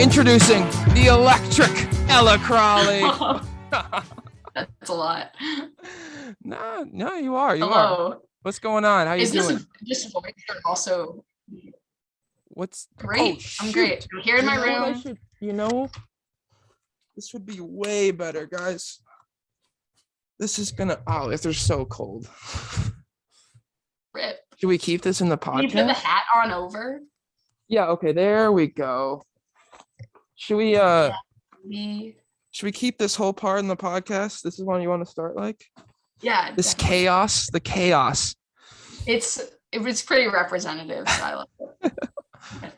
Introducing the electric Ella Crowley. That's a lot. No, you are. Hello. What's going on? How you Is doing? this voice also What's great? Oh, I'm great. I'm here in my room. This would be way better, guys. This is gonna. Oh, if they're so cold. Rip. Should we keep this in the podcast? Can you put the hat on over? Yeah. Okay. There we go. Should we? Should we keep this whole part in the podcast? This is one you want to start, like? Yeah. This definitely. chaos. The chaos. It was pretty representative. So I love it.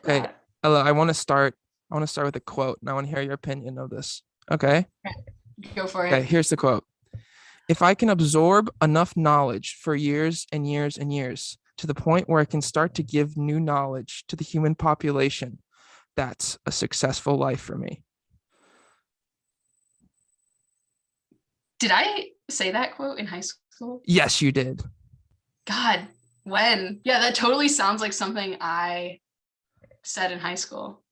Okay, Ella, I want to start with a quote, and I want to hear your opinion of this. Okay? Go for it. Okay, here's the quote. If I can absorb enough knowledge for years and years and years to the point where I can start to give new knowledge to the human population, that's a successful life for me. Did I say that quote in high school? Yes, you did. God, when? Yeah, that totally sounds like something I said in high school.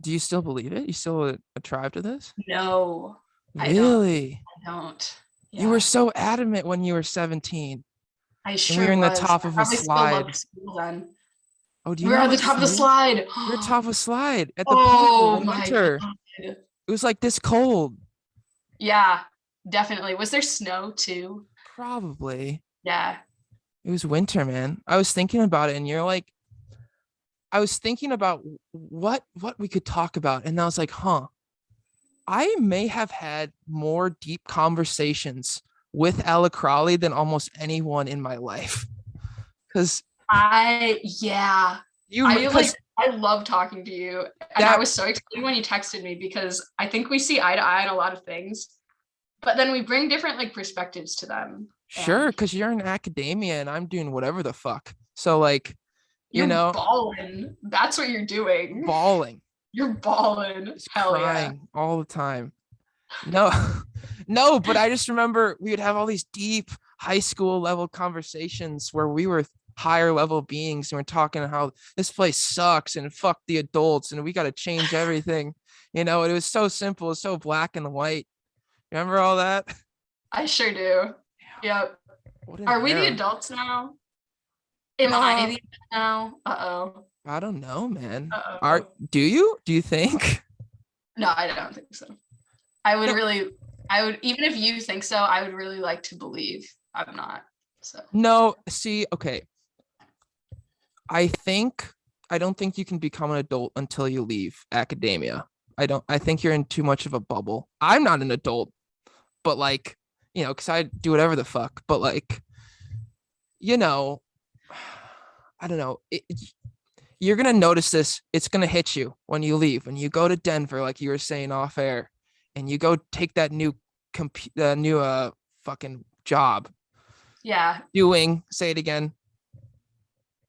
Do you still believe it? You still attrive to this? No. Really? I don't. Yeah. You were so adamant when you were 17. I sure we were in the was. top of a slide. Oh, do you? We were at the top of the slide. We were top of a slide at the pool in winter. God. It was like this cold. Yeah, definitely. Was there snow too? Probably. Yeah. It was winter, man. I was thinking about it, and I was thinking about what we could talk about, and I was like, I may have had more deep conversations with Ella Crowley than almost anyone in my life. Because I love talking to you. And I was so excited when you texted me because I think we see eye to eye on a lot of things, but then we bring different perspectives to them. Sure, because you're in academia and I'm doing whatever the fuck. So you're balling. That's what you're doing. Balling. You're balling. Just hell crying all the time. No, but I just remember we would have all these deep high school level conversations where we were higher level beings and we're talking how this place sucks and fuck the adults and we got to change everything. It was so simple, so black and white. Remember all that? I sure do. Yep. Are we the adults now? Am I the adult now? Uh-oh. I don't know, man. Do you think? No, I don't think so. I would, even if you think so, I would really like to believe I'm not. So no, see, okay. I don't think you can become an adult until you leave academia. I think you're in too much of a bubble. I'm not an adult, but because I do whatever the fuck, but I don't know. You're going to notice this. It's going to hit you when you leave, when you go to Denver, like you were saying off air, and you go take that new fucking job. Yeah. Say it again.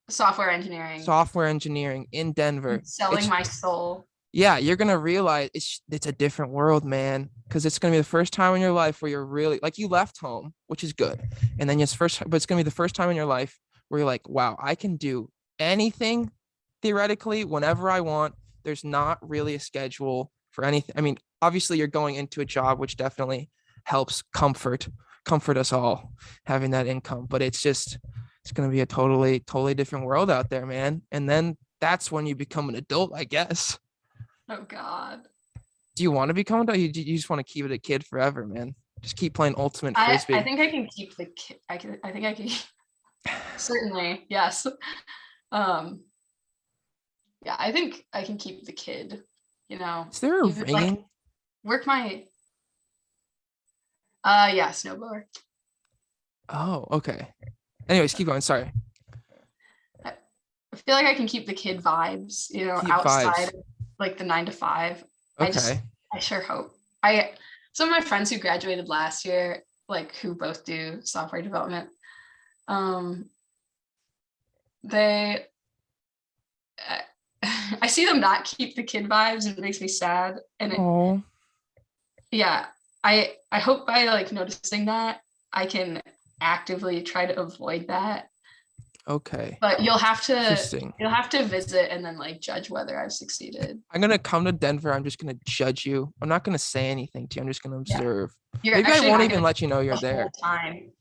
Software engineering in Denver. Selling my soul. Yeah, you're going to realize it's a different world, man, because it's going to be the first time in your life where you're really you left home, which is good. And then but it's going to be the first time in your life where you're like, wow, I can do anything theoretically whenever I want. There's not really a schedule for anything. I mean, obviously you're going into a job which definitely helps comfort us all having that income, but it's going to be a totally different world out there, man. And then that's when you become an adult, I guess. Oh God. Do you want to become an adult? You just want to keep it a kid forever, man. Just keep playing ultimate frisbee. I think I can keep the kid. I think I can. Certainly, yes. Yeah, I think I can keep the kid. Is there a ringing? Work my. Snowblower. Oh, okay. Anyways, keep going. Sorry. I feel like I can keep the kid vibes. Outside of, the 9 to 5. Okay. I sure hope. Some of my friends who graduated last year, who both do software development, I see them not keep the kid vibes, and it makes me sad. And I hope by noticing that I can actively try to avoid that. Okay. But Interesting. you'll have to visit and then like judge whether I've succeeded. I'm gonna come to Denver. I'm just gonna judge you. I'm not gonna say anything to you. I'm just gonna Yeah. observe. You're Maybe I actually won't not even gonna let you know you're the whole there. time.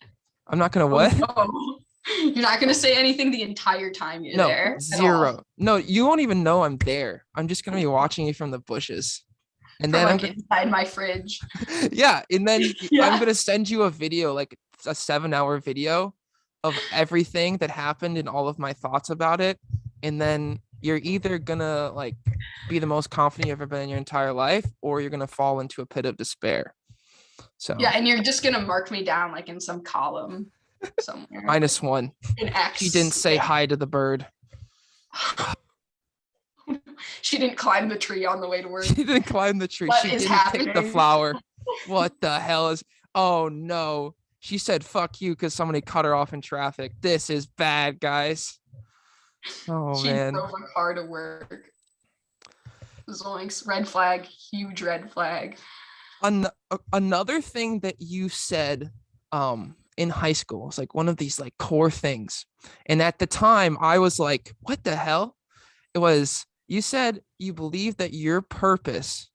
I'm not gonna Oh what? no. You're not gonna say anything the entire time you're No, there at all. zero. No, you won't even know I'm there. I'm just gonna be watching you from the bushes. And From then I'm like gonna inside my fridge. yeah, and then I'm Yeah. gonna send you a video, like a 7-hour video of everything that happened and all of my thoughts about it. And then you're either gonna like be the most confident you've ever been in your entire life, or you're gonna fall into a pit of despair. Yeah, So and you're just gonna mark me down like in some column somewhere. -1. An She didn't X. say hi to the bird. She didn't climb the tree on the way to work. She didn't climb the tree. What She is didn't pick the happening? flower. What the hell is? Oh no. She said fuck you because somebody cut her off in traffic. This is bad, guys. Oh She man. drove a car to work. Zoinks, red flag, huge red flag. Another thing that you said in high school was like one of these like core things. And at the time I was like, what the hell? It was you said you believe that your purpose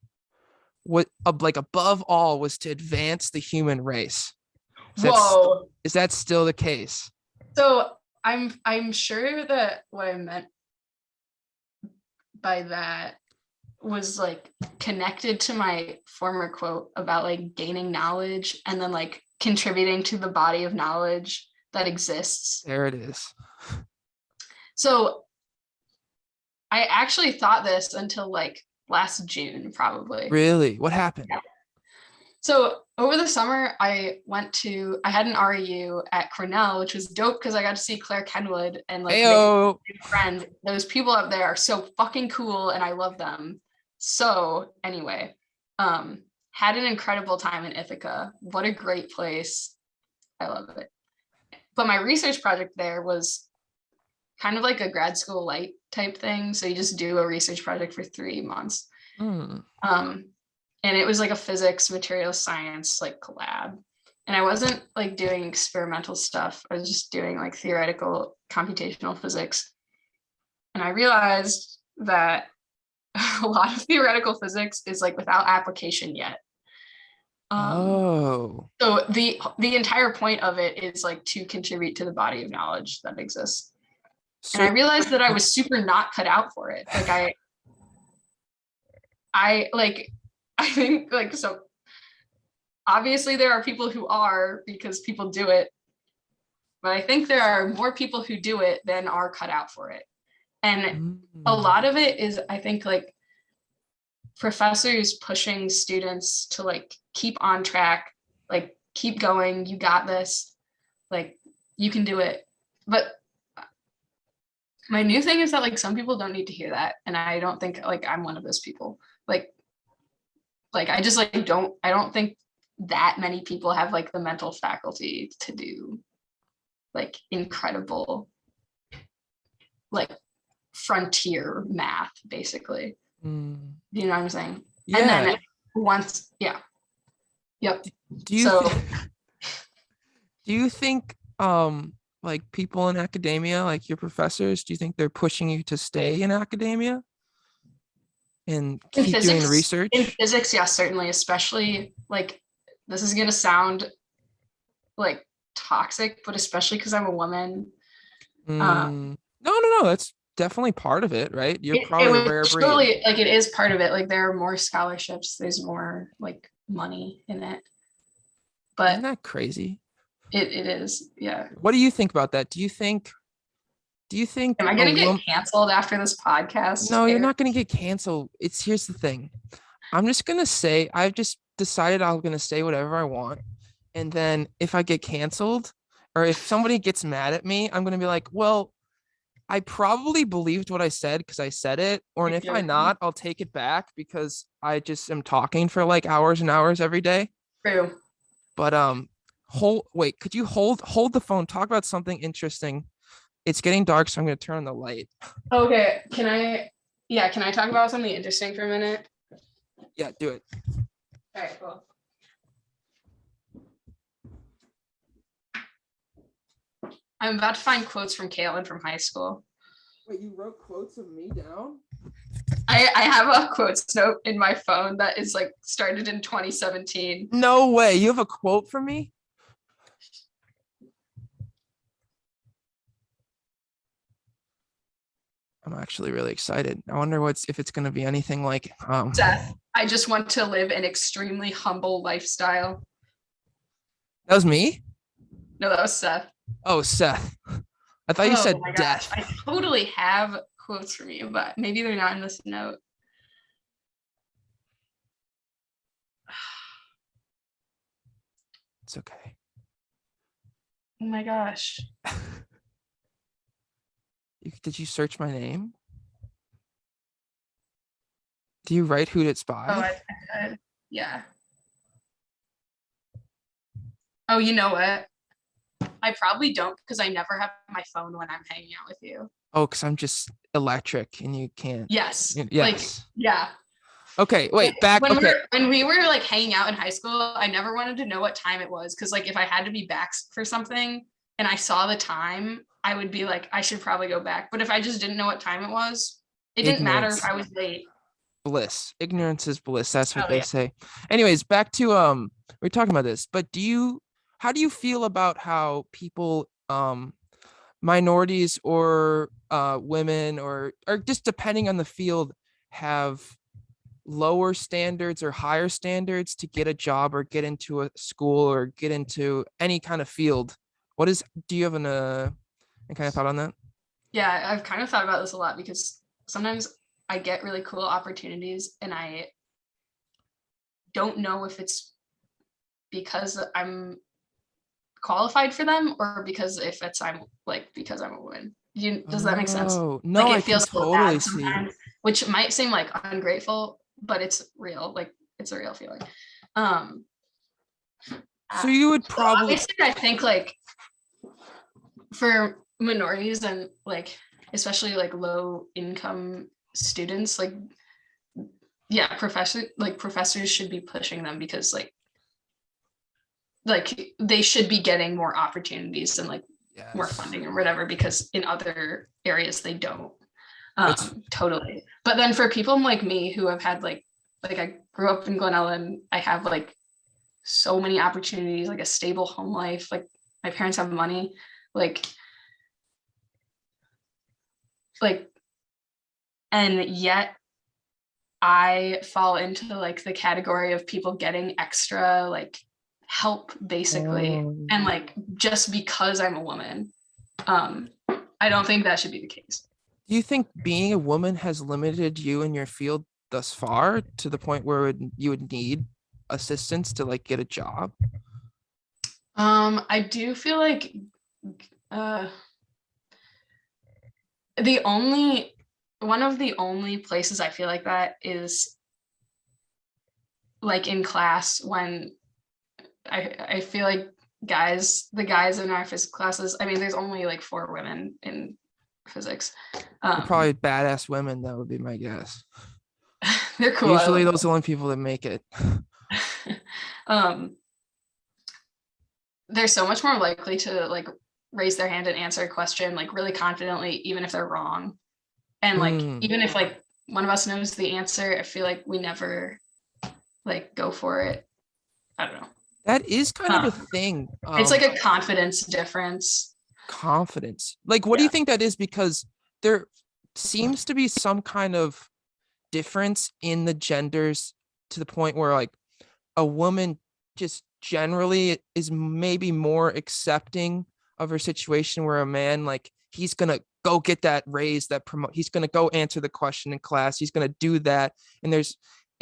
what like above all was to advance the human race. Whoa. Is that still the case? So I'm sure that what I meant by that was like connected to my former quote about like gaining knowledge and then like contributing to the body of knowledge that exists. There it is. So I actually thought this until like last June, probably. Really? What happened? Yeah. So over the summer, I had an REU at Cornell, which was dope because I got to see Claire Kenwood and like make friends. Those people up there are so fucking cool and I love them. So anyway, had an incredible time in Ithaca. What a great place. I love it. But my research project there was kind of like a grad school light type thing. So you just do a research project for 3 months. And it was like a physics, material science like collab. And I wasn't like doing experimental stuff. I was just doing like theoretical computational physics. And I realized that a lot of theoretical physics is like without application yet. So the entire point of it is like to contribute to the body of knowledge that exists. And I realized that I was super not cut out for it. Like I think like, so obviously there are people who are because people do it, but I think there are more people who do it than are cut out for it. And a lot of it is, I think, like professors pushing students to like keep on track, like keep going, you got this, like you can do it. But my new thing is that like some people don't need to hear that. And I don't think like I'm one of those people. Like I just like I don't think that many people have like the mental faculty to do like incredible like frontier math, basically. You know what I'm saying? Yeah. And then once, yeah. Yep. Do you think like people in academia, like your professors, do you think they're pushing you to stay in academia and keep doing research? In physics, yes, certainly, especially like this is gonna sound like toxic, but especially because I'm a woman. No, that's definitely part of it, right? You're probably a rare breed. Totally, like it is part of it. Like there are more scholarships, there's more like money in it. But isn't that crazy? It is, yeah. What do you think about that? Do you think am I gonna get canceled after this podcast? No, you're not gonna get canceled. Here's the thing. I'm just gonna say I've just decided I'm gonna say whatever I want. And then if I get canceled or if somebody gets mad at me, I'm gonna be like, well, I probably believed what I said because I said it. Or and if I not, I'll take it back because I just am talking for like hours and hours every day. True. But could you hold the phone? Talk about something interesting. It's getting dark, so I'm gonna turn on the light. Okay. Can I talk about something interesting for a minute? Yeah, do it. All right, cool. I'm about to find quotes from Kalen from high school. Wait, you wrote quotes of me down? I have a quotes note in my phone that is like started in 2017. No way. You have a quote for me? I'm actually really excited. I wonder if it's going to be anything like Seth, I just want to live an extremely humble lifestyle. That was me? No, that was Seth. Oh, Seth. I thought you said my death. gosh. I totally have quotes from you, but maybe they're not in this note. It's okay. Oh my gosh. Did you search my name? Do you write who it's by? Oh, I did. Yeah. Oh, you know what? I probably don't because I never have my phone when I'm hanging out with you. Oh, because I'm just electric and you can't. Yes. Yes. Like, yeah. Okay, wait, back. When we were like hanging out in high school, I never wanted to know what time it was because like if I had to be back for something and I saw the time, I would be like, I should probably go back. But if I just didn't know what time it was, it didn't matter if I was late. Bliss. Ignorance is bliss. That's what they say. Anyways, back to we're talking about this, but how do you feel about how people minorities or women or just depending on the field have lower standards or higher standards to get a job or get into a school or get into any kind of field? Do you have any kind of thought on that? Yeah, I've kind of thought about this a lot because sometimes I get really cool opportunities and I don't know if it's because I'm qualified for them or because I'm a woman. Does that make sense? No, like I feels can totally see. Which might seem like ungrateful, but it's real. Like it's a real feeling. So you would probably. Obviously, I think like for minorities and like especially like low income students, like yeah, professors should be pushing them because like they should be getting more opportunities and like more funding or whatever because in other areas they don't. Totally. But then for people like me who have had like I grew up in Glen Ellen, I have like so many opportunities, like a stable home life, like my parents have money, like and yet I fall into like the category of people getting extra like help basically and like just because I'm a woman. I don't think that should be the case. Do you think being a woman has limited you in your field thus far to the point where you would need assistance to like get a job? I do feel like one of the only places I feel like that is like in class when I feel like the guys in our physics classes, I mean, there's only like 4 women in physics. Probably badass women, that would be my guess. They're cool. Usually those are the only people that make it. They're so much more likely to like raise their hand and answer a question like really confidently, even if they're wrong. And like even if like one of us knows the answer, I feel like we never like go for it. I don't know. That is kind of a thing. It's like a confidence difference. Confidence. Like, what do you think that is? Because there seems to be some kind of difference in the genders to the point where like a woman just generally is maybe more accepting of her situation where a man, like, he's gonna go get that raise, that promote, he's gonna go answer the question in class, he's gonna do that. And is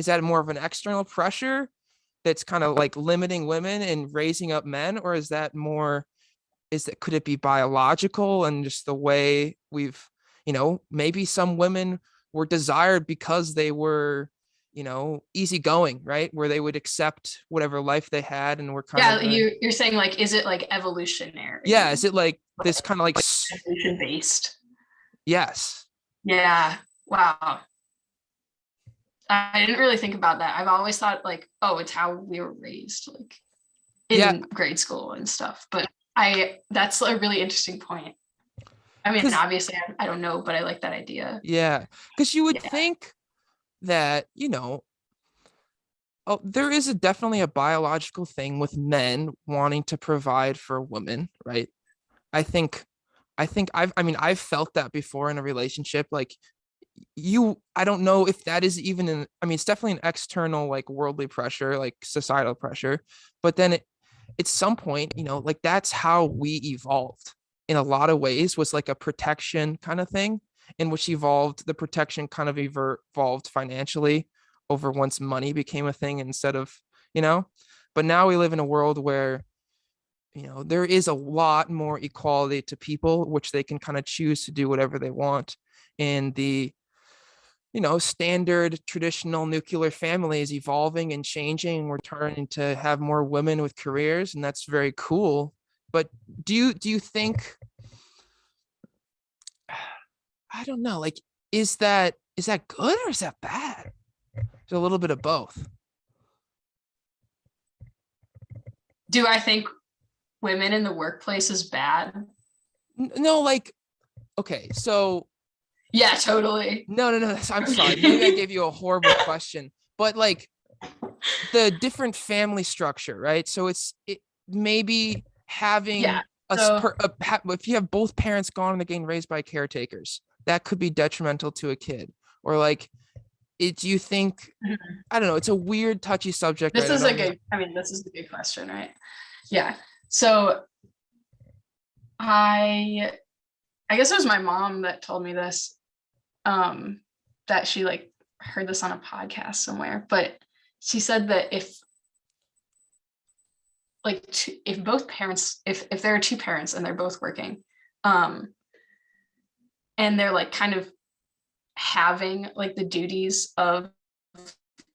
that more of an external pressure that's kind of like limiting women and raising up men, or is that more, could it be biological and just the way we've, maybe some women were desired because they were, easygoing, right? Where they would accept whatever life they had and were kind of. You're saying like, is it like evolutionary? Yeah. Is it like this kind of like evolution based? Yes. Yeah. Wow. I didn't really think about that. I've always thought like, oh, it's how we were raised, like in grade school and stuff. But That's a really interesting point. I mean, 'Cause obviously I don't know, but I like that idea. yeah, because you would Yeah. think that, oh, there is definitely a biological thing with men wanting to provide for women, right? I think I've felt that before in a relationship. Like I don't know if that is even it's definitely an external, like, worldly pressure, like societal pressure, but then at some point, like, that's how we evolved in a lot of ways, was like a protection kind of thing, in which the protection kind of evolved financially over once money became a thing instead of, you know, but now we live in a world where, there is a lot more equality to people, which they can kind of choose to do whatever they want. And the, standard traditional nuclear family is evolving and changing. We're turning to have more women with careers, and that's very cool. But do you think, I don't know, like, is that good or is that bad? It's a little bit of both. Do I think women in the workplace is bad? No, like, okay, so Yeah, totally. no, I'm sorry. Maybe I gave you a horrible question, but like the different family structure, right? So it maybe having Yeah. So if you have both parents gone and they're getting raised by caretakers, that could be detrimental to a kid. Or like, do you think, I don't know, it's a weird, touchy subject, this right? is a good, I mean, this is a good question, right? Yeah. So I guess it was my mom that told me this, that she like heard this on a podcast somewhere, but she said that if both parents, if there are two parents and they're both working, and they're like kind of having like the duties of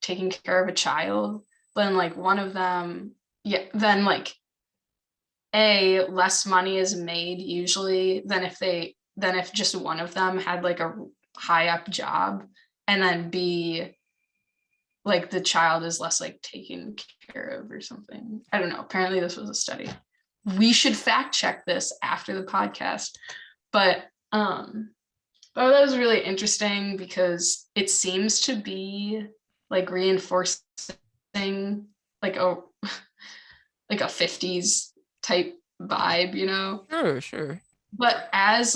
taking care of a child, then like one of them, yeah, then like less money is made usually than if just one of them had like a high up job, and then B, like the child is less like taken care of or something. I don't know. Apparently this was a study. We should fact check this after the podcast. But oh, that was really interesting because it seems to be like reinforcing like a like a 50s type vibe, Sure. But as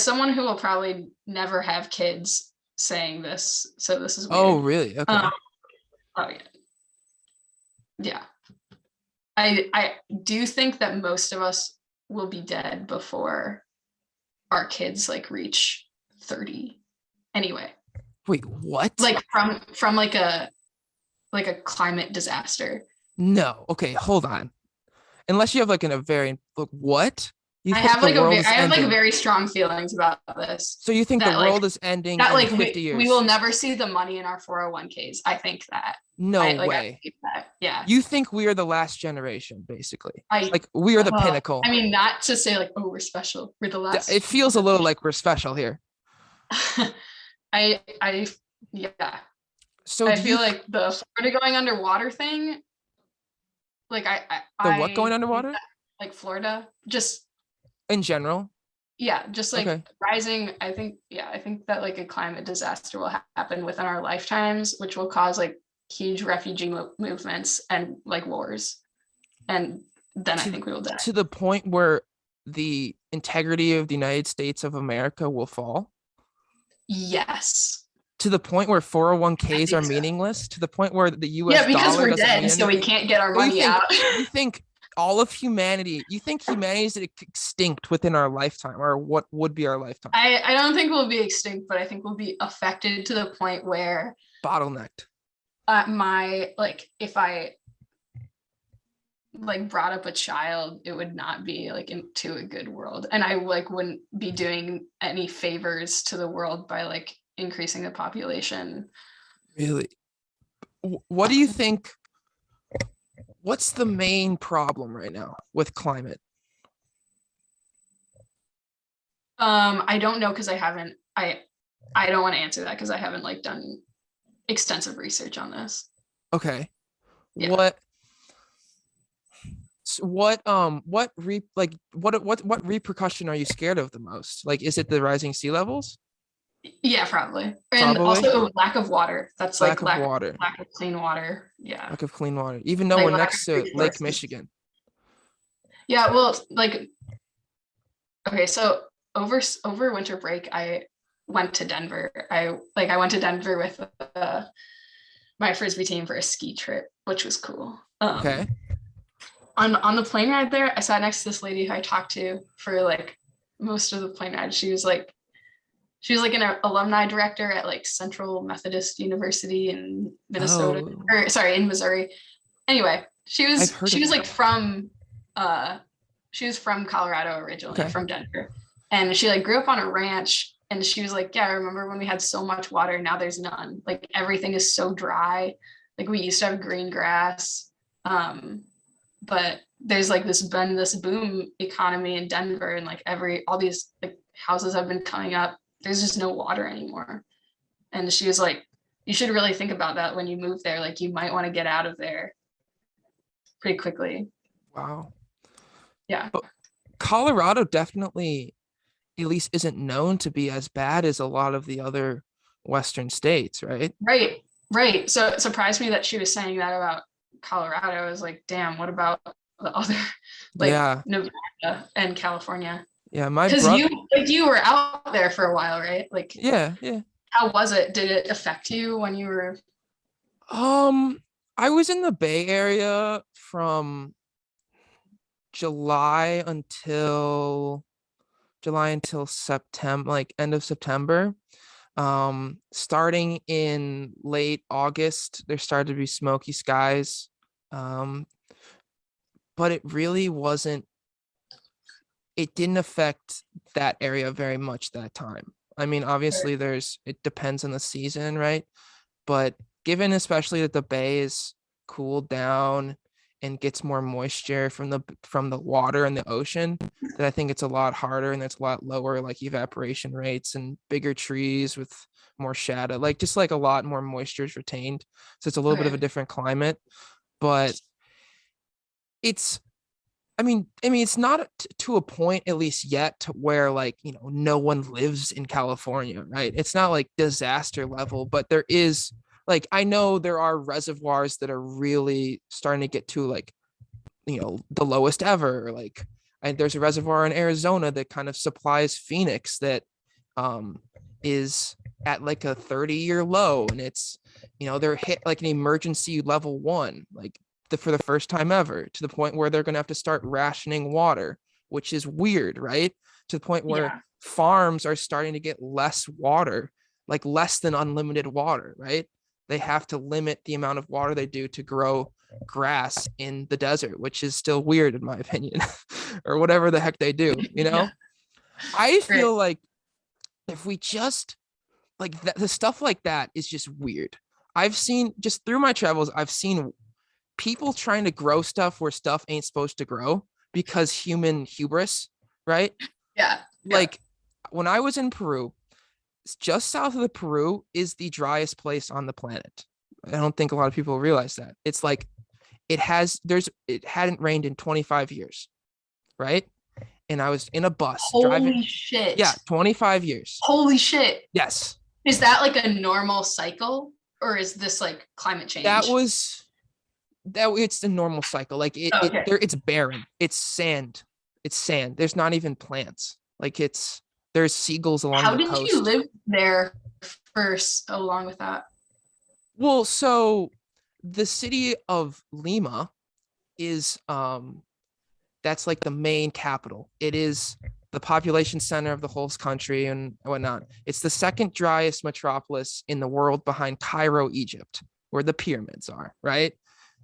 someone who will probably never have kids saying this, so this is Oh, weird. really? Okay. Oh yeah. Yeah. I do think that most of us will be dead before our kids like reach 30 anyway. Wait, what? Like from like a climate disaster. No. Okay, hold on. Unless you have like a very, look, what? You I think have the like world is I have like ending? very strong feelings about this. So you think the That like world is ending that in like 50 we will years? never see the money in our 401ks. I think that. No I way. believe that. Yeah. You think we are the last generation, basically? I Like, we are the pinnacle. I mean, not to say like, oh, we're special. We're the It last feels a little like we're special here. I yeah. So I do you feel like the Florida going underwater thing, like the what going think underwater that, like Florida, just in general? yeah, just like Okay. rising. I think that like a climate disaster will happen within our lifetimes, which will cause like huge refugee movements and like wars, and then I To think we will die. to the point where the integrity of the United States of America will fall? Yes, To the point where I 401ks are think so. meaningless? To the point where the US Yeah, because dollar we're doesn't mean dead, so we anything? can't get our Oh, money out. you think all of humanity, you think humanity is extinct within our lifetime, or what would be our lifetime? I don't think we'll be extinct, but I think we'll be affected to the point where Bottlenecked. my like if I like brought up a child, it would not be like into a good world, and I like wouldn't be doing any favors to the world by like increasing the population. Really? What do you think? What's the main problem right now with climate? I don't know because I don't want to answer that because I haven't like done extensive research on this. Okay. Yeah. What? what repercussion are you scared of the most? Like, is it the rising sea levels? Yeah, probably. And Probably. also lack of water. That's Lack like of water. lack of clean water. Yeah. Lack of clean water. Even though Like we're lack of next to Lake resources. Michigan. Yeah, well, like okay, so over winter break, I went to Denver. I went to Denver with my frisbee team for a ski trip, which was cool. Okay. On the plane ride there, I sat next to this lady who I talked to for like most of the plane ride. She was like an alumni director at like Central Methodist University in Minnesota, Oh, or sorry, in Missouri. Anyway, she I've was heard she of was that. like from she was from Colorado originally, Okay. from Denver. And she like grew up on a ranch, and she was like, yeah, I remember when we had so much water, now there's none. Like everything is so dry. Like we used to have green grass. But there's like this boom economy in Denver, and like all these like houses have been coming up. There's just no water anymore. And she was like, you should really think about that when you move there. Like you might want to get out of there pretty quickly. Wow. Yeah. But Colorado definitely at least isn't known to be as bad as a lot of the other Western states, right? Right. Right. So it surprised me that she was saying that about Colorado. I was like, damn, what about the other like Yeah. Nevada and California? Yeah. My Because brother. you were out there for a while, right? Like Yeah. Yeah. how was it? Did it affect you when you were Um, I was in the Bay Area from July until September, like end of September. Starting in late August, there started to be smoky skies. Um, but it didn't affect that area very much that time. I mean, obviously it depends on the season, right? But given especially that the bay is cooled down and gets more moisture from the water and the ocean, that I think it's a lot harder and it's a lot lower like evaporation rates and bigger trees with more shadow, like just like a lot more moisture is retained. So it's a little bit of a okay? different climate, but it's I mean, it's not to a point, at least yet, to where like, no one lives in California, right? It's not like disaster level, but there is like, I know there are reservoirs that are really starting to get to like, the lowest ever. Like, there's a reservoir in Arizona that kind of supplies Phoenix that um, is at like a 30-year low, and it's, they're hit like an emergency level 1, like for the first time ever, to the point where they're going to have to start rationing water, which is weird, right? To the point where Yeah. farms are starting to get less water, like less than unlimited water, right? They have to limit the amount of water they do to grow grass in the desert, which is still weird in my opinion, or whatever the heck they do, Yeah. I Right. feel like if we just like the stuff like that is just weird. I've seen, just through my travels, I've seen people trying to grow stuff where stuff ain't supposed to grow because human hubris, right? Yeah. Yeah. Like when I was in Peru, just south of the Peru is the driest place on the planet. I don't think a lot of people realize that. It's like it hadn't rained in 25 years, right? And I was in a bus driving. Holy Yeah, shit. 25 years. Holy shit. Yes. Is that like a normal cycle, or is this like climate That change? was that it's the normal cycle. Like Okay. it's barren. It's sand. It's sand. There's not even plants. Like there's seagulls along How the did you coast. live there for so long with that? Well, so the city of Lima is that's like the main capital. It is the population center of the whole country and whatnot. It's the second driest metropolis in the world behind Cairo, Egypt, where the pyramids are, right?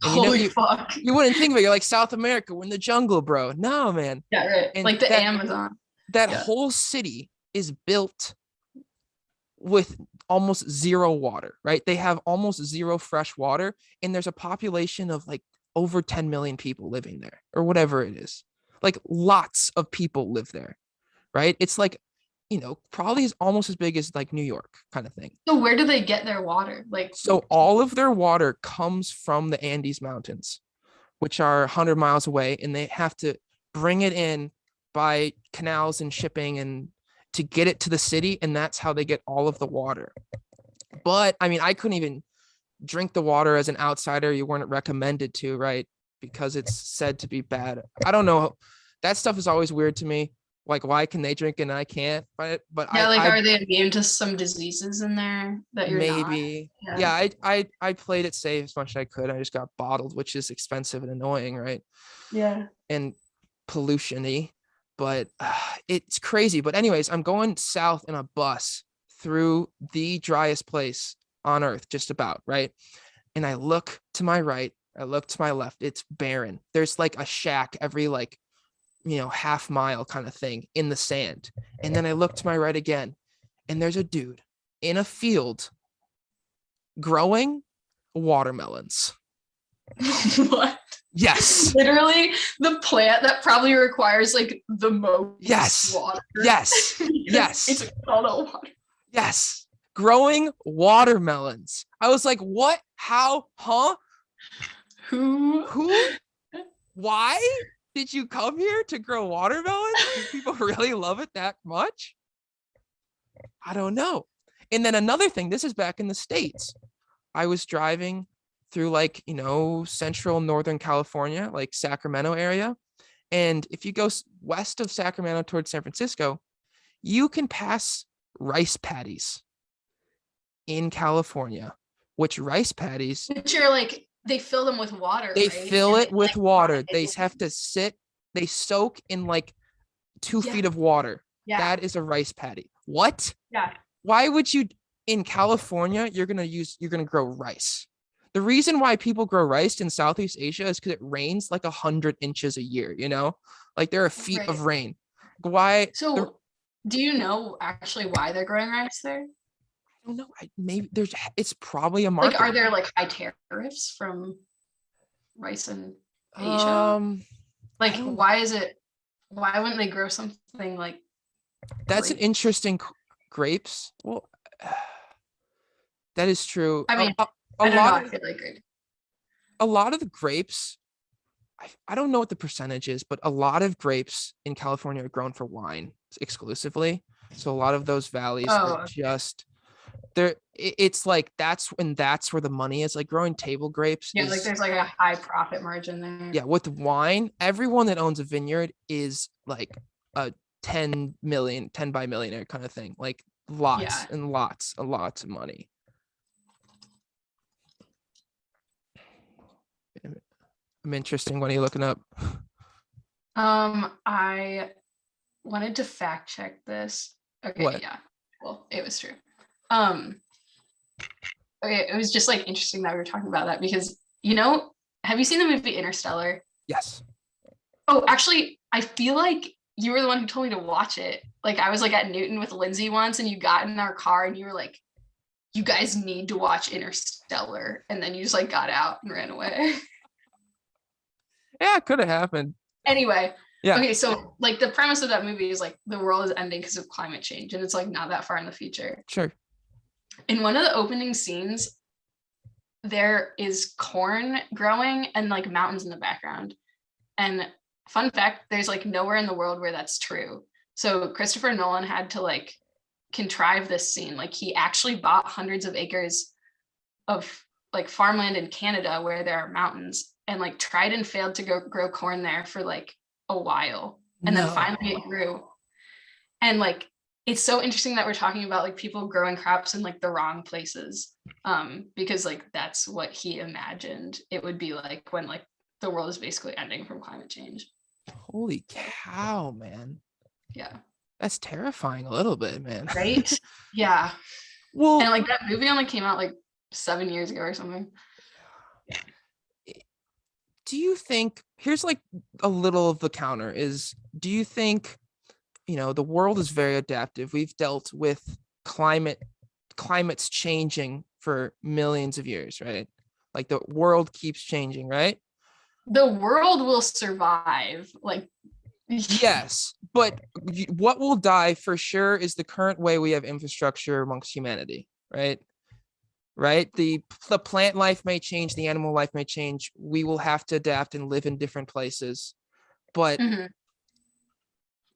And Holy fuck. you wouldn't think of it. You're like, South America, we're in the jungle, bro. No, man. Yeah, right. And Like the Amazon. that Yeah. whole city is built with almost zero water, right? They have almost zero fresh water, and there's a population of like over 10 million people living there, or whatever it is. Like lots of people live there, right? It's like, probably is almost as big as like New York kind of thing. So where do they get their water? Like So all of their water comes from the Andes Mountains, which are 100 miles away, and they have to bring it in by canals and shipping and to get it to the city, and that's how they get all of the water. But I mean, I couldn't even drink the water as an outsider. You weren't recommended to, right? Because it's said to be bad. I don't know. That stuff is always weird to me. Like, why can they drink and I can't? But Yeah, like, I are they immune to some diseases in there that you're not? maybe. Yeah, I played it safe as much as I could. I just got bottled, which is expensive and annoying, right? Yeah. And pollution-y, but it's crazy. But anyways, I'm going south in a bus through the driest place on earth, just about, right? And I look to my right, I look to my left, it's barren. There's like a shack every like, half mile kind of thing in the sand. And then I look to my right again, and there's a dude in a field growing watermelons. What? Yes. Literally the plant that probably requires like the most water. Yes. Yes. It's called a water. Yes. Growing watermelons. I was like, what? How? Huh? Who? Why did you come here to grow watermelons? Do people really love it that much? I don't know. And then another thing, this is back in the States. I was driving through like, central Northern California, like Sacramento area. And if you go west of Sacramento towards San Francisco, you can pass rice paddies in California, which rice paddies, which are like, they fill them with water. They right? fill and it with water. They have to sit, they soak in like 2 feet of water. Yeah. That is a rice paddy. What? Yeah. Why would you, in California, you're going to grow rice? The reason why people grow rice in Southeast Asia is because it rains like 100 inches a year, like there are feet of rain. Why? So do you know actually why they're growing rice there? I don't know. Maybe it's probably a market. Like, are there like high tariffs from rice in Asia? Like, why wouldn't they grow something like that's grapes? An interesting grapes. Well, that is true. I mean, I feel like a lot of the grapes, I don't know what the percentage is, but a lot of grapes in California are grown for wine exclusively. So a lot of those valleys are just there. It's like that's where the money is. Like growing table grapes. Yeah, like there's like a high profit margin there. Yeah, with wine, everyone that owns a vineyard is like a 10 by millionaire kind of thing. Like lots and lots and lots of money. I'm interesting. What are you looking up? I wanted to fact check this. Okay, what? Yeah. Well, it was true. Okay, it was just like interesting that we were talking about that because have you seen the movie Interstellar? Yes. Oh, actually, I feel like you were the one who told me to watch it. Like I was like at Newton with Lindsay once, and you got in our car and you were like, "You guys need to watch Interstellar," and then you just like got out and ran away. Yeah, it could have happened. Anyway. Yeah. Okay, so like the premise of that movie is like the world is ending because of climate change, and it's like not that far in the future. Sure. In one of the opening scenes, there is corn growing and like mountains in the background. And fun fact, there's like nowhere in the world where that's true. So Christopher Nolan had to like contrive this scene. Like he actually bought hundreds of acres of like farmland in Canada where there are mountains and like tried and failed to grow corn there for like a while. And then finally it grew. And like, it's so interesting that we're talking about like people growing crops in like the wrong places, because like that's what he imagined it would be like when like the world is basically ending from climate change. Holy cow, man. Yeah. That's terrifying a little bit, man. Right? Yeah. Well, and like that movie only came out like 7 years ago or something. Do you think, here's like a little of the counter is, do you think, the world is very adaptive. We've dealt with climates changing for millions of years, right? Like the world keeps changing, right? The world will survive. Like, yes, but what will die for sure is the current way we have infrastructure amongst humanity, right? right? The plant life may change, the animal life may change. We will have to adapt and live in different places. But Mhm.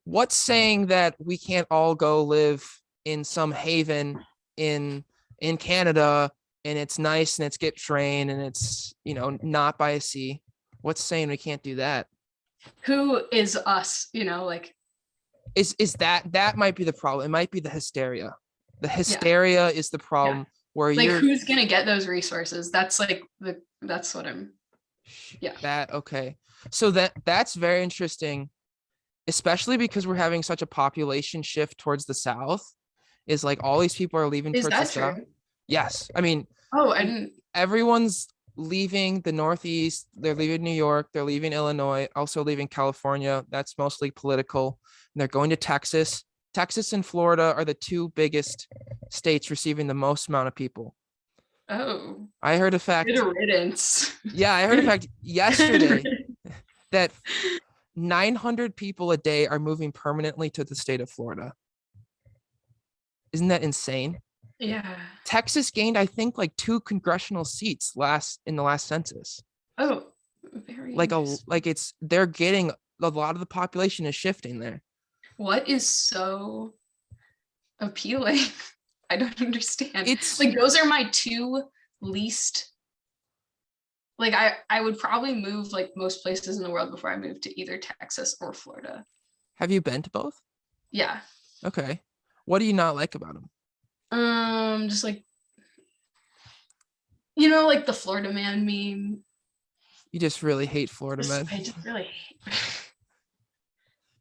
what's saying that we can't all go live in some haven in Canada, and it's nice and it's get train and it's, not by a sea? What's saying we can't do that? Who is us, like, Is that might be the problem. It might be the hysteria. The yeah, hysteria is the yeah. problem where Like, you're who's gonna get those resources? That's like that's what I'm, yeah. that okay. So that's very interesting, especially because we're having such a population shift towards the south. Is like all these people are leaving Is towards the that south. true? Yes. I mean, Oh, I didn't. everyone's leaving the Northeast. They're leaving New York. They're leaving Illinois, also leaving California. That's mostly political. And they're going to Texas. Texas and Florida are the two biggest states receiving the most amount of people. Oh, I heard a good fact. riddance. Yeah, I heard a fact Good yesterday riddance. that 900 people a day are moving permanently to the state of Florida. Isn't that insane? Yeah. Texas gained, I think, like 2 congressional seats in the last census. Oh, very Like interesting. it's they're getting a lot of the population is shifting there. What is so appealing? I don't understand. It's Like, those are my two least, like, I would probably move like most places in the world before I moved to either Texas or Florida. Have you been to both? Yeah. Okay. What do you not like about them? Just like, like the Florida man meme. You just really hate Florida men. I just really hate.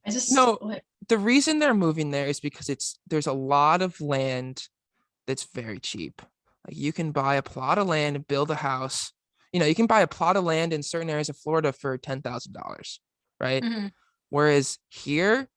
I just No, like, the reason they're moving there is because there's a lot of land that's very cheap. Like you can buy a plot of land and build a house. You can buy a plot of land in certain areas of Florida for $10,000, right? mhm. Whereas here,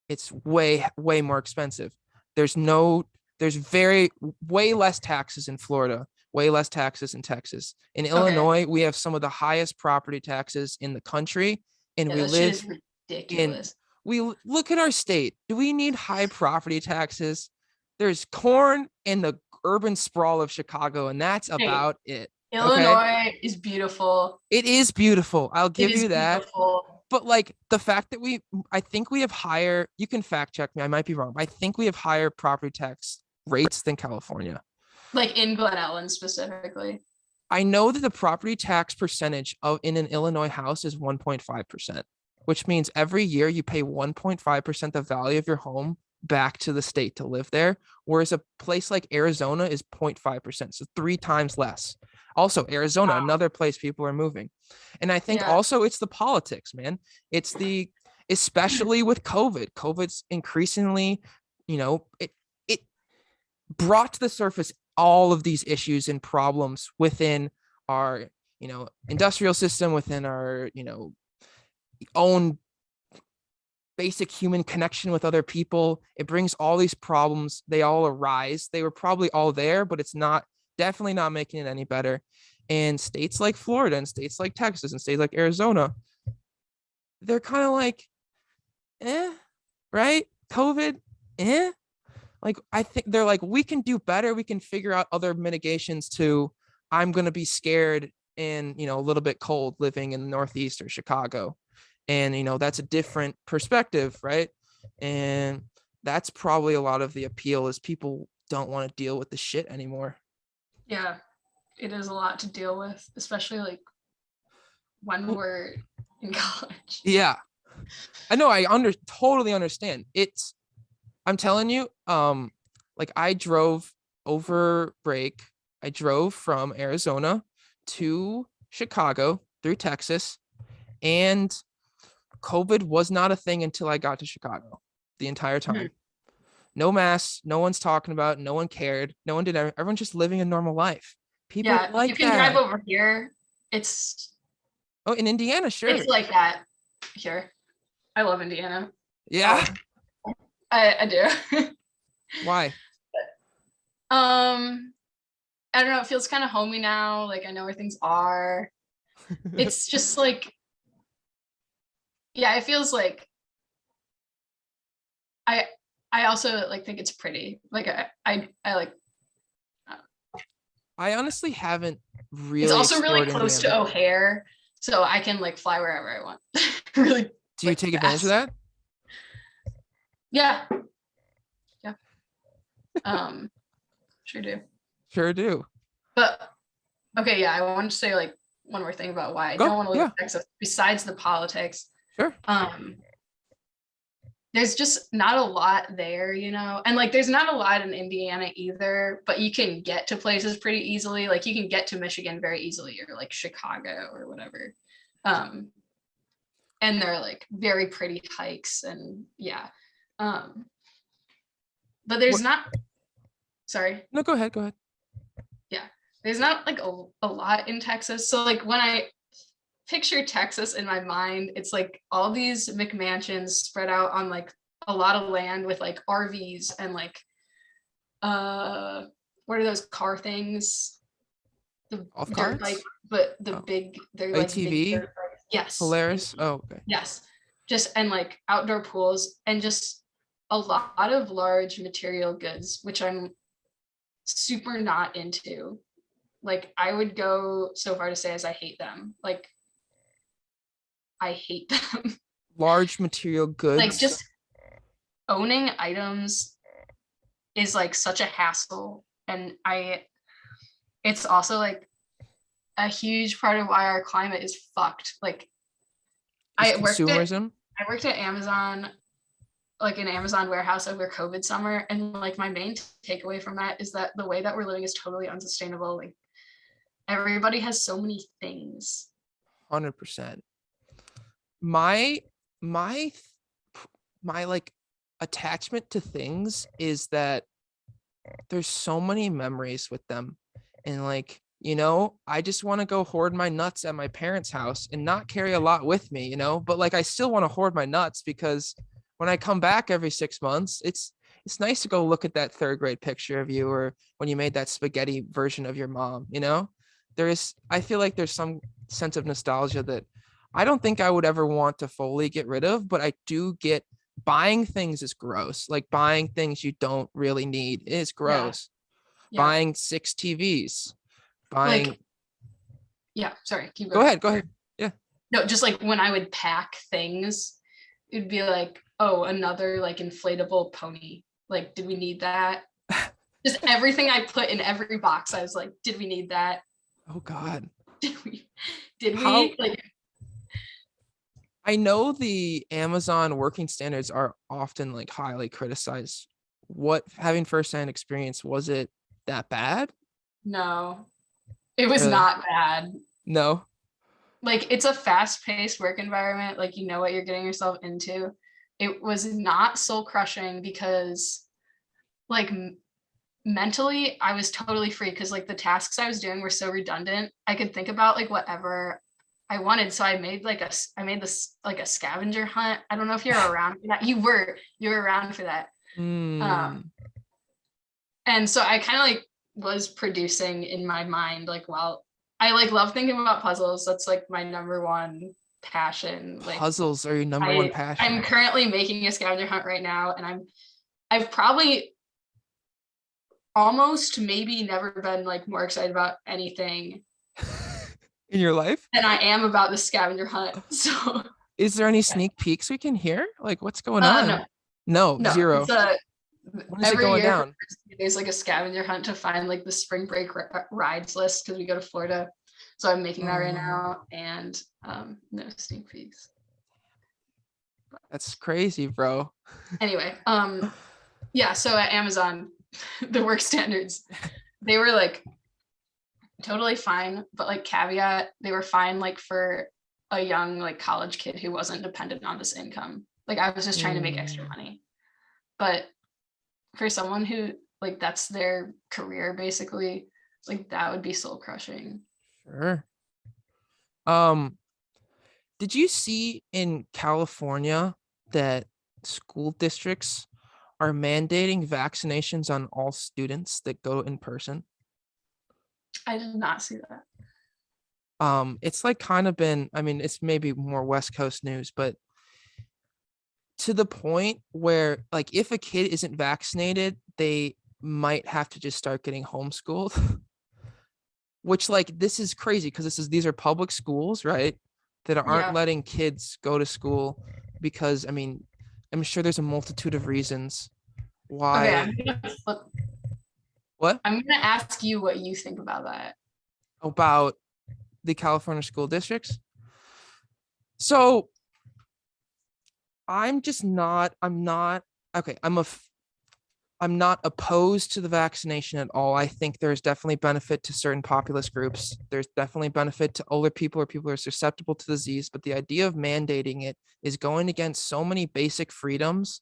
it's way, way more expensive. There's no, there's very, way less taxes in Florida, way less taxes in Texas. In Okay. Illinois, we have some of the highest property taxes in the country, and Yeah, we that shit is live in, ridiculous. we look at our state. Do we need high property taxes? There's corn and the urban sprawl of Chicago, and that's Hey, about it. Okay. Illinois is beautiful. It is beautiful. I'll It give is you that. beautiful. But like the fact that I think we have higher, you can fact check me, I might be wrong, but I think we have higher property tax rates than California. Like in Glen Ellen specifically. I know that the property tax percentage in an Illinois house is 1.5%, which means every year you pay 1.5% the value of your home back to the state to live there. Whereas a place like Arizona is 0.5%, so 3 times less. Also, Arizona, Wow. another place people are moving. And I think Yeah. also it's the politics, man. Especially with COVID. COVID's increasingly, it brought to the surface all of these issues and problems within our, industrial system, within our, own basic human connection with other people. It brings all these problems. They all arise. They were probably all there, but it's definitely not making it any better. And states like Florida and states like Texas and states like Arizona, they're kind of like, right? COVID, eh? Like, I think they're like, we can do better. We can figure out other mitigations to, I'm going to be scared and, a little bit cold living in the Northeast or Chicago. And, that's a different perspective, right? And that's probably a lot of the appeal is people don't want to deal with the shit anymore. Yeah. It is a lot to deal with, especially like when we're in college. Yeah. I know. Totally understand. I'm telling you, like I drove over break. I drove from Arizona to Chicago through Texas, and COVID was not a thing until I got to Chicago the entire time. Mhm. No masks, no one's talking about, it, no one cared, no one did, everyone's just living a normal life. People Yeah, you like can drive that. over here. It's Oh, in Indiana, it's sure. like that here. I love Indiana. Yeah. I do. Why? I don't know, it feels kind of homey now. Like I know where things are. It's just like, yeah, it feels like I I also like think it's pretty. Like I like I honestly haven't It's really also really explored close to Indiana. O'Hare, so I can like fly wherever I want. Really Do you like take advantage of fast. that? Yeah. Yeah. Um, sure do. Sure do. But okay, yeah, I wanted to say like one more thing about why I Go. don't want to live Yeah. in Texas besides the politics. Sure. Um, there's just not a lot there, you know, and like there's not a lot in Indiana either, but you can get to places pretty easily. Like you can get to Michigan very easily, or like Chicago or whatever. Um, and they're like very pretty hikes, and yeah. Um, but there's What? not, sorry, No, go ahead. Go ahead. yeah, there's not like a lot in Texas. So like when I picture Texas in my mind, it's like all these McMansions spread out on like a lot of land with like RVs and like what are those car things? The Golf dirt bike, carts? but the Oh, big, they're like big ATV? dirt bikes. Yes. Polaris? Oh, okay. Yes. Just and like outdoor pools and just a lot of large material goods, which I'm super not into. Like I would go so far to say as I hate them. Like I hate them. Large material Like goods. just owning items is like such a hassle. And it's also like a huge part of why our climate is fucked. Like Is I worked at consumerism. I worked at Amazon, like an Amazon warehouse over COVID summer. And like my main takeaway from that is that the way that we're living is totally unsustainable. Like everybody has so many things. 100%. My my my like attachment to things is that there's so many memories with them. And like, I just want to go hoard my nuts at my parents' house and not carry a lot with me, but like I still want to hoard my nuts because when I come back every 6 months, it's nice to go look at that third grade picture of you or when you made that spaghetti version of your mom. I feel like there's some sense of nostalgia that I don't think I would ever want to fully get rid of, but I do get buying things is gross. Like buying things you don't really need is Yeah. gross. Yeah. Buying 6 TVs, buying. Like, yeah, sorry, keep Go going. ahead. Go ahead. Yeah. No, just like when I would pack things, it'd be like, oh, another like inflatable pony. Like, did we need that? Just everything I put in every box, I was like, did we need that? Oh God. Did we? Did How we? Like, I know the Amazon working standards are often like highly criticized. What having firsthand experience, was it that bad? no, it was Really? not bad. No. Like, it's a fast-paced work environment. Like, you know what you're getting yourself into. It was not soul crushing because, like, mentally I was totally free because like the tasks I was doing were so redundant. I could think about like whatever I wanted. So I made this like a scavenger hunt. I don't know if you're around for that. You were around for that. Mm, Um, and so I kind of like was producing in my mind like while I like love thinking about puzzles. That's like my number one passion. Like puzzles are your number one I'm passion. currently making a scavenger hunt right now, and I've probably almost maybe never been like more excited about anything In your life? than I am about the scavenger hunt. So Is there any sneak peeks we can hear? Like what's going no, on? No, no, zero. it's a When is it every going year for down? there's like a scavenger hunt to find like the spring break rides list because we go to Florida. So I'm making that right now, and no sneak peeks. That's crazy, bro. Anyway, yeah. So at Amazon, the work standards, they were like totally fine, but like caveat, they were fine like for a young like college kid who wasn't dependent on this income. Like I was just trying to make extra money. But for someone who like that's their career basically, like that would be soul crushing. Sure. Um, did you see in California that school districts are mandating vaccinations on all students that go in person? I did not see that. It's like kind of been, I mean, it's maybe more West Coast news, but to the point where like if a kid isn't vaccinated, they might have to just start getting homeschooled. which like this is crazy because these are public schools, right? That aren't Yeah. letting kids go to school because I mean, I'm sure there's a multitude of reasons Okay, why. What I'm gonna ask you what you think about that. about the California school districts? So I'm not okay. I'm not opposed to the vaccination at all. I think there's definitely benefit to certain populist groups. There's definitely benefit to older people or people who are susceptible to disease. But the idea of mandating it is going against so many basic freedoms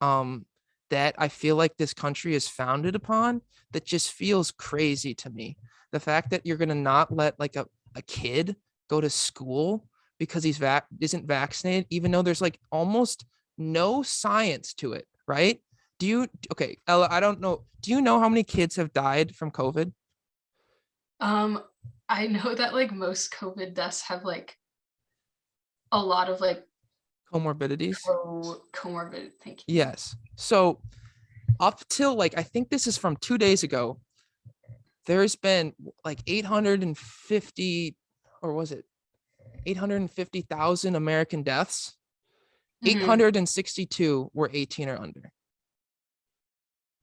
um, that I feel like this country is founded upon that just feels crazy to me. The fact that you're going to not let like a kid go to school because isn't vaccinated, even though there's like almost no science to it, right? Okay, Ella, I don't know. Do you know how many kids have died from COVID? Um, I know that like most COVID deaths have like a lot of like Comorbidities? comorbid. Thank you. Yes. So up till like, I think this is from 2 days ago, there's been like 850, or was it 850,000 American deaths? Mhm. 862 were 18 or under.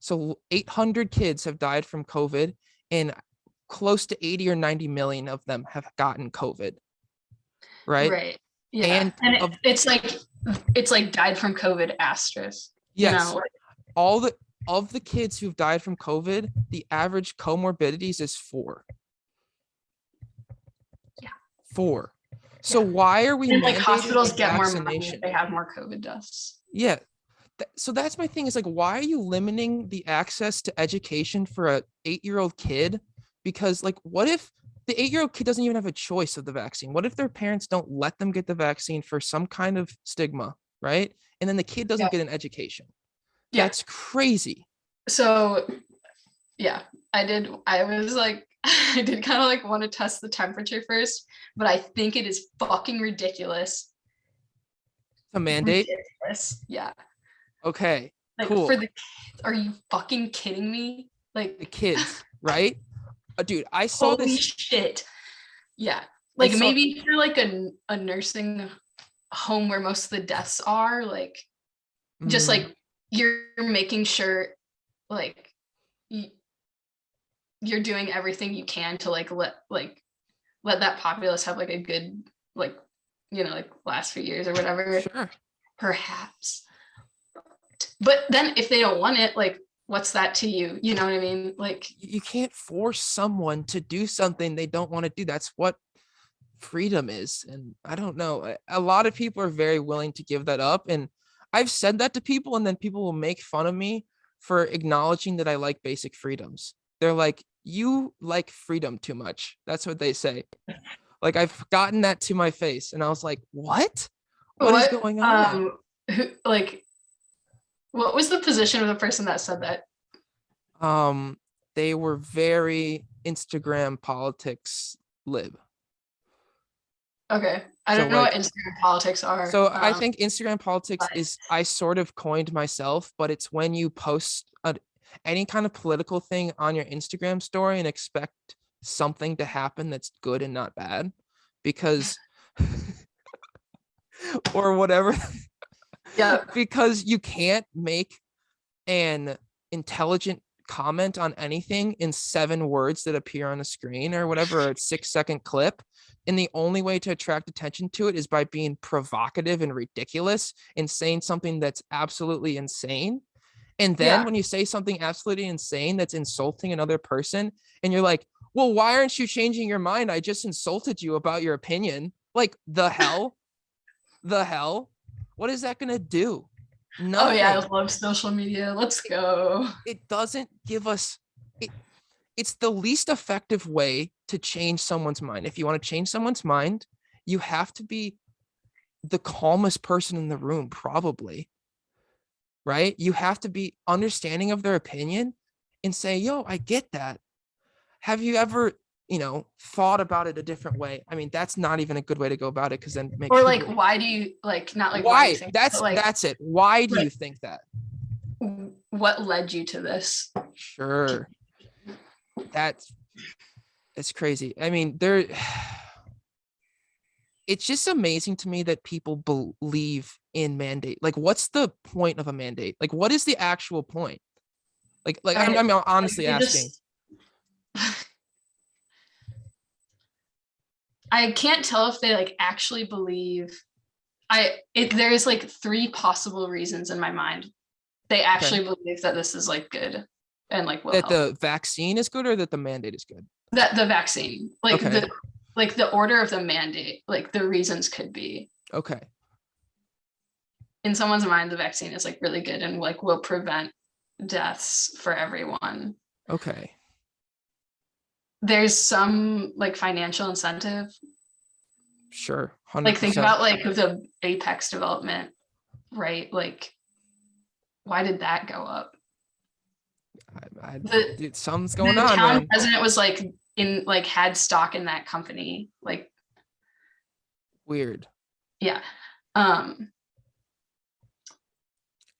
So 800 kids have died from COVID, and close to 80 or 90 million of them have gotten COVID, right? Right. Yeah. And And of it's like died from COVID asterisk. You yes, know, like, all the of the kids who've died from COVID, the average comorbidities is 4. yeah. 4. So Yeah. why are we And like mandating hospitals a get more money if vaccination? they have more COVID deaths. Yeah. So that's my thing is like, why are you limiting the access to education for a 8-year-old kid? Because like, what if the 8-year-old kid doesn't even have a choice of the vaccine? What if their parents don't let them get the vaccine for some kind of stigma, right? And then the kid doesn't Yeah. get an education. Yeah. That's crazy. So yeah, I was like, I did kind of like want to test the temperature first, but I think it is fucking ridiculous. A mandate. Ridiculous. Yeah. Okay, Like for cool. the kids, are you fucking kidding me? The Like, kids, right? Dude, I saw holy this. shit. Yeah. I Like saw. maybe for like a nursing home where most of the deaths are, like just Mm, like you're making sure like you're doing everything you can to let that populace have like a good like like last few years or whatever, sure. perhaps. But then if they don't want it, like what's that to you? You know what I mean? Like You can't force someone to do something they don't want to do. That's what freedom is. And I don't know. A lot of people are very willing to give that up. And I've said that to people, and then people will make fun of me for acknowledging that I like basic freedoms. They're like, you like freedom too much. That's what they say. Like, I've gotten that to my face. And I was like, what? What is what going on? like what was the position of the person that said that? Um, they were very Instagram politics lib. Okay, I So don't know what like Instagram politics are. So I think Instagram politics But is, I sort of coined myself, but it's when you post any kind of political thing on your Instagram story and expect something to happen that's good and not bad, because or whatever, yeah, because you can't make an intelligent comment on anything in 7 words that appear on a screen or whatever, a 6-second clip. And the only way to attract attention to it is by being provocative and ridiculous and saying something that's absolutely insane. And then yeah. when you say something absolutely insane that's insulting another person, and you're like, well, why aren't you changing your mind? I just insulted you about your opinion. Like, the hell? The hell? What is that going to do? Oh yeah, I Nothing. love social media. Let's go. It doesn't give us it, it's the least effective way to change someone's mind. If you want to change someone's mind, you have to be the calmest person in the room, probably, right? You have to be understanding of their opinion and say, yo, I get that. Have you ever, thought about it a different way? I mean, that's not even a good way to go about it, because then makes Or like, people, why do you like not like why do you why? think, but like That's it. Why do like you think that? what led you to this? Sure. That's It's crazy. I mean, there it's just amazing to me that people believe in mandate. Like, what's the point of a mandate? Like, what is the actual point? Like I'm honestly asking. I can't tell if they like actually believe. There's like three possible reasons in my mind. They actually believe that this is like good and like will That help. the vaccine is good or that the mandate is good? That the vaccine, like the order of the mandate, like the reasons could be. Okay. In someone's mind, the vaccine is like really good and like will prevent deaths for everyone. Okay. There's some like financial incentive. Sure. 100%. Like think about like the Apex development, right? Like, why did that go up? Dude, something's going on. The town Man. president was like had stock in that company. Like, weird. Yeah. And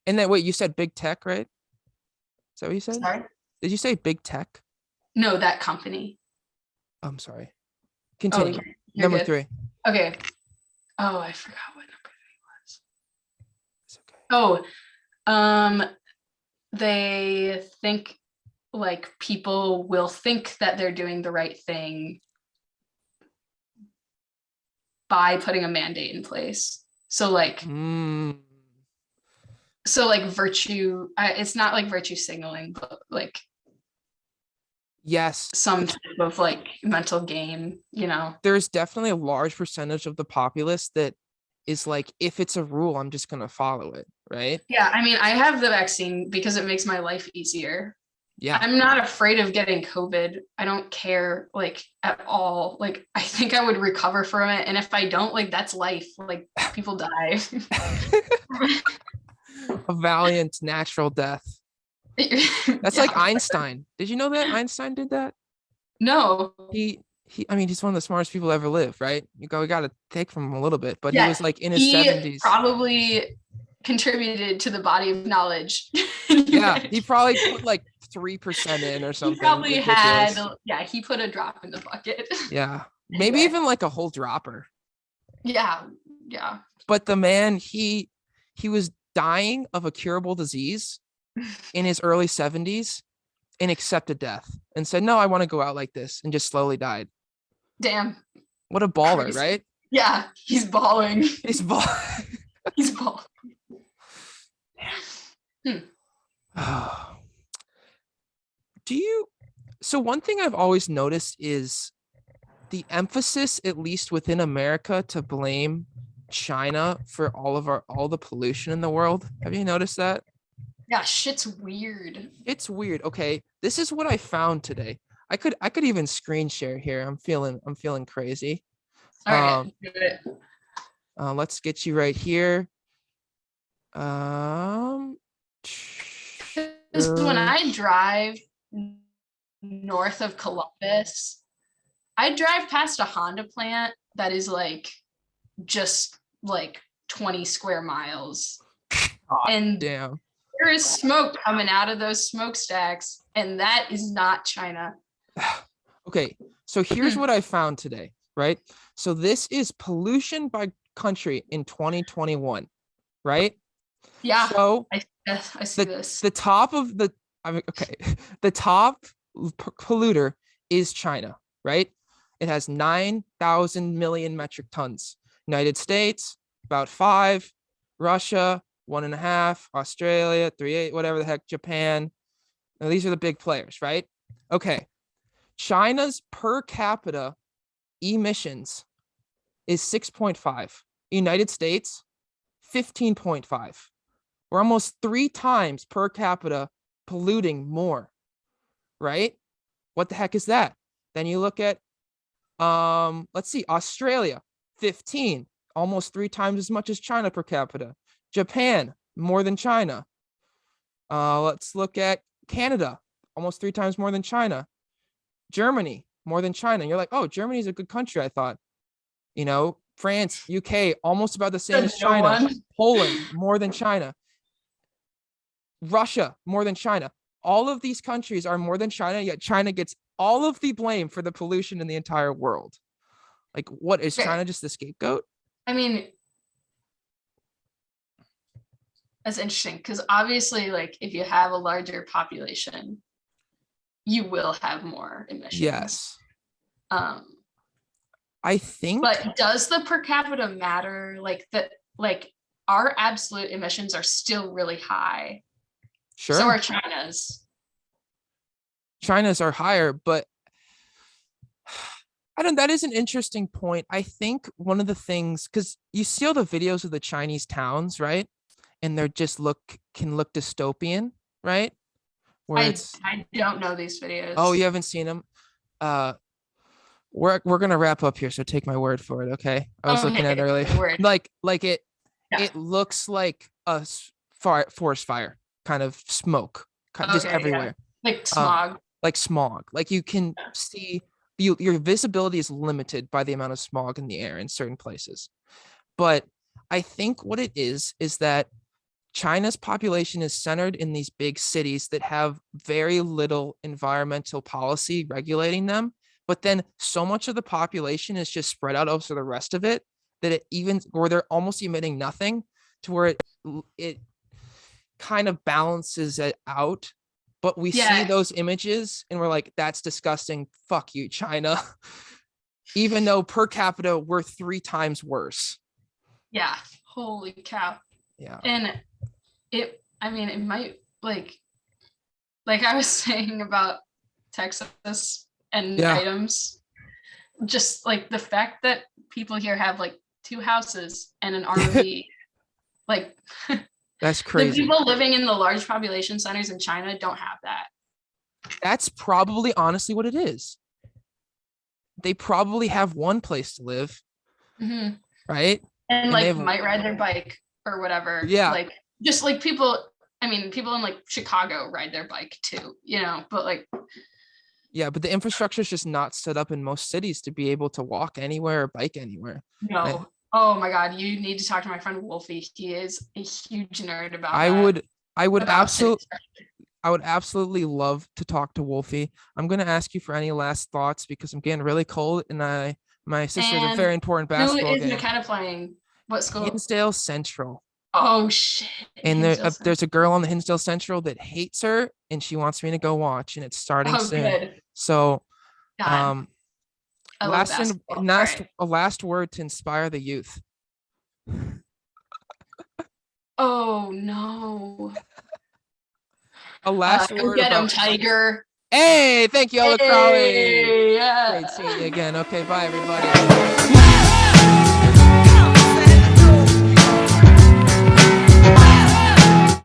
then wait, you said big tech, right? Is that what you said? Sorry? Did you say big tech? No, that company. I'm sorry. Continue. Oh, you're Number good. 3. Okay. Oh, I forgot what number 3 was. It's okay. Oh, they think like people will think that they're doing the right thing by putting a mandate in place. So like, virtue, it's not like virtue signaling, but like, yes, some type of like mental game, you know. There's definitely a large percentage of the populace that is like, if it's a rule, I'm just gonna follow it, right? Yeah, I mean, I have the vaccine because it makes my life easier. Yeah. I'm not afraid of getting COVID. I don't care like at all. Like, I think I would recover from it. And if I don't, like, that's life. Like, people die. A valiant natural death. That's like Einstein. Did you know that Einstein did that? No. I mean, he's one of the smartest people ever lived, right? We got to take from him a little bit, but he was like in his 70s. Probably contributed to the body of knowledge. Yeah, he probably put like 3% in or something. He probably ridiculous. He put a drop in the bucket. Yeah, maybe even like a whole dropper. Yeah. But the man, he was dying of a curable disease in his early 70s and accepted death and said, no, I want to go out like this, and just slowly died. Damn. What a baller, Crazy. Right? Yeah, he's balling. He's balling. He's balling. So one thing I've always noticed is the emphasis, at least within America, to blame China for all the pollution in the world. Have you noticed that? Yeah, shit's weird. It's weird. Okay, this is what I found today. I could even screen share here. I'm feeling crazy. All right, do it. Let's get you right here. When I drive north of Columbus, I drive past a Honda plant that is like just like 20 square miles. And damn, there is smoke coming out of those smokestacks, and that is not China. Okay, so here's what I found today, right? So this is pollution by country in 2021, right? Yeah. So I see this. The top polluter is China, right? It has 9,000 million metric tons. United States, about 5. Russia, 1.5. Australia, 3.8. Whatever the heck. Japan. Now, these are the big players, right? Okay. China's per capita emissions is 6.5. United States, 15.5. We're almost 3 times per capita polluting more, right? What the heck is that? Then you look at, let's see, Australia, 15, almost 3 times as much as China per capita. Japan, more than China. Let's look at Canada, almost 3 times more than China. Germany, more than China. You're like, oh, Germany's a good country, I thought. You know, France, UK, almost about the same as China. Poland, more than China. Russia, more than China. all of these countries are more than China, yet China gets all of the blame for the pollution in the entire world. Like, what is China just the scapegoat? I mean, that's interesting because obviously, like, if you have a larger population, you will have more emissions. Yes. I think. But does the per capita matter? Like our absolute emissions are still really high. Sure. So are China's. China's are higher, but I don't. That is an interesting point. I think one of the things, because you see all the videos of the Chinese towns, right? And they're just can look dystopian, right? Where I don't know these videos. Oh, you haven't seen them? We're gonna wrap up here, so take my word for it, okay? I was looking at it earlier. Like it looks like a forest fire, kind of smoke, just everywhere. Yeah. Like smog. Like smog. Like you can see your visibility is limited by the amount of smog in the air in certain places. But I think what it is that China's population is centered in these big cities that have very little environmental policy regulating them. But then so much of the population is just spread out over the rest of it that where they're almost emitting nothing, to where it kind of balances it out. But we see those images and we're like, that's disgusting. Fuck you, China. Even though per capita, we're 3 times worse. Yeah. Holy cow. Yeah. And it might like I was saying about Texas and items, just like the fact that people here have like 2 houses and an RV, like that's crazy. The people living in the large population centers in China don't have that. That's probably honestly what it is. They probably have one place to live, right? And like might ride their bike or whatever. Yeah. Like just like people in like Chicago ride their bike too, but like. Yeah, but the infrastructure is just not set up in most cities to be able to walk anywhere or bike anywhere. No. Oh my God, you need to talk to my friend Wolfie. He is a huge nerd about I would absolutely love to talk to Wolfie. I'm going to ask you for any last thoughts because I'm getting really cold and my sister has a very important basketball game. Who is McKenna playing? What school? Hinsdale Central. Oh shit. And there's a girl on the Hinsdale Central that hates her and she wants me to go watch, and it's starting soon. Good. So a last word to inspire the youth. Oh no. A last word. Get him, Tiger. Hey, thank you, Crowley. Yeah. Great seeing you again. Okay, bye everybody.